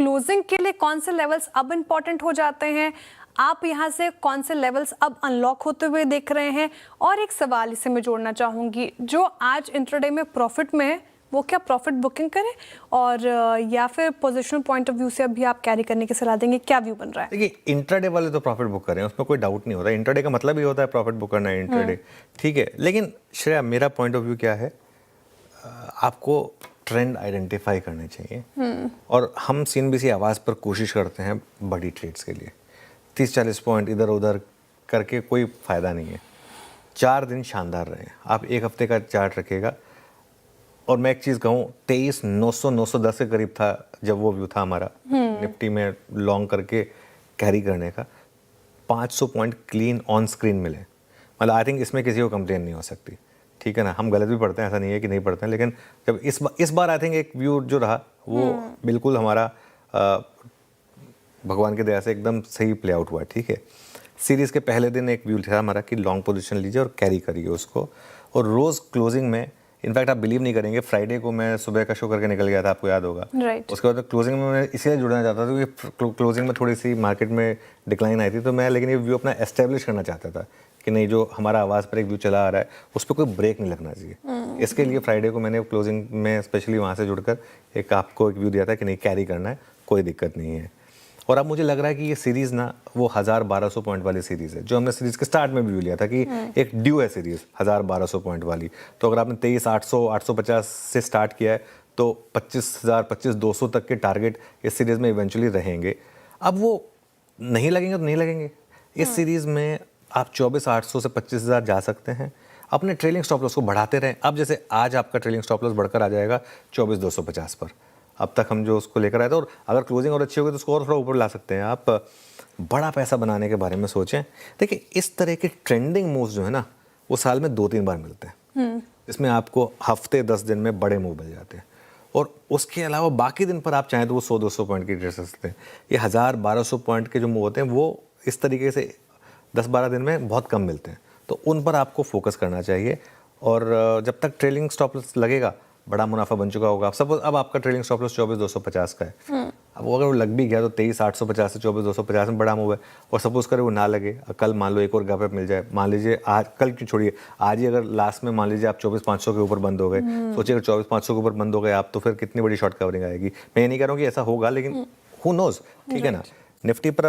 Closing के लिए कौन से लेवल्स अब इंपॉर्टेंट हो जाते हैं, आप यहाँ से कौन से लेवल्स अब अनलॉक होते हुए देख रहे हैं? और एक सवाल इसे मैं जोड़ना चाहूँगी, जो आज इंट्राडे में प्रॉफिट में है वो क्या प्रॉफिट बुकिंग करें और या फिर पोजिशनल पॉइंट ऑफ व्यू से अभी आप कैरी करने की सलाह देंगे? क्या व्यू बन रहा है? देखिए, इंट्राडे वाले तो प्रॉफिट बुक करें, उसमें कोई डाउट नहीं होता। इंट्राडे का मतलब ही होता है प्रॉफिट बुक करना है इंट्राडे, ठीक है। लेकिन श्रेया, मेरा पॉइंट ऑफ व्यू क्या है, आपको ट्रेंड आइडेंटिफाई करने चाहिए। और हम सीएनबीसी आवाज़ पर कोशिश करते हैं बड़ी ट्रेड्स के लिए। 30-40 पॉइंट इधर उधर करके कोई फ़ायदा नहीं है। 4 दिन शानदार रहे, आप एक हफ्ते का चार्ट रखिएगा। और मैं एक चीज़ कहूँ, 23,900-910 के करीब था जब वो व्यू था हमारा निफ्टी में लॉन्ग करके कैरी करने का। 500 पॉइंट क्लीन ऑन स्क्रीन मिले, मतलब आई थिंक इसमें किसी को कंप्लेन नहीं हो सकती, ठीक है ना। हम गलत भी पढ़ते हैं, ऐसा नहीं है कि नहीं पढ़ते हैं, लेकिन जब इस बार आई थिंक एक व्यू जो रहा वो बिल्कुल हमारा भगवान की दया से एकदम सही प्ले आउट हुआ, ठीक है। सीरीज़ के पहले दिन एक व्यू था हमारा कि लॉन्ग पोजीशन लीजिए और कैरी करिए उसको। और रोज़ क्लोजिंग में, इनफैक्ट आप बिलीव नहीं करेंगे, फ्राइडे को मैं सुबह का शो करके निकल गया था, आपको याद होगा। उसके बाद क्लोजिंग में मैं इसलिए जुड़ना चाहता था क्योंकि क्लोजिंग में थोड़ी सी मार्केट में डिक्लाइन आई थी, तो मैं लेकिन ये व्यू अपना एस्टेब्लिश करना चाहता था कि नहीं, जो हमारा आवाज़ पर एक व्यू चला आ रहा है उस पर कोई ब्रेक नहीं लगना चाहिए। इसके लिए फ्राइडे को मैंने क्लोजिंग में स्पेशली वहाँ से जुड़कर एक आपको एक व्यू दिया था कि नहीं, कैरी करना है, कोई दिक्कत नहीं है। और अब मुझे लग रहा है कि ये सीरीज़ ना वो 1000-1200 पॉइंट वाली सीरीज़ है, जो हमने सीरीज़ के स्टार्ट में भी लिया था कि एक ड्यू है सीरीज़ 1000-1200 पॉइंट वाली। तो अगर आपने 23,800-850 से स्टार्ट किया है तो 25,000 25,200 तक के टारगेट इस सीरीज़ में इवेंचुअली रहेंगे। अब वो नहीं लगेंगे तो नहीं लगेंगे। इस सीरीज़ में आप 24,800 से 25,000 जा सकते हैं। अपने ट्रेलिंग स्टॉप लॉस को बढ़ाते रहें। अब जैसे आज आपका ट्रेलिंग स्टॉप लॉस बढ़कर आ जाएगा 24,250 पर। अब तक हम जो उसको लेकर आए थे, और अगर क्लोजिंग और अच्छी होगी तो उसको और थोड़ा ऊपर ला सकते हैं। आप बड़ा पैसा बनाने के बारे में सोचें। देखिए, इस तरह के ट्रेंडिंग मूव्स जो है ना, वो साल में 2-3 बार मिलते हैं। इसमें आपको हफ्ते 10 दिन में बड़े मूव मिल जाते हैं, और उसके अलावा बाकी दिन पर आप चाहें तो वो 100-200 पॉइंट की ट्रेड सकते हैं। ये 1000-1200 पॉइंट के जो मूव होते हैं वो इस तरीके से 10-12 दिन में बहुत कम मिलते हैं, तो उन पर आपको फोकस करना चाहिए। और जब तक ट्रेलिंग स्टॉप लॉस लगेगा, बड़ा मुनाफा बन चुका होगा। सपोज अब आपका ट्रेलिंग स्टॉप लॉस 24,250 का है, अब वो अगर वो लग भी गया तो 23,850 से 24,250 में बड़ा मूव है। और सपोज करें वो ना लगे, कल मान लो एक और गैप मिल जाए, मान लीजिए आज, कल की छोड़िए, आज ही अगर लास्ट में मान लीजिए आप 24,500 के ऊपर बंद हो गए, सोचिए अगर 24,500 के ऊपर बंद हो गए आप, तो फिर कितनी बड़ी शॉर्ट कवरिंग आएगी। मैं ये नहीं कह रहा हूँ कि ऐसा होगा, लेकिन हु नोज, ठीक है ना। निफ्टी पर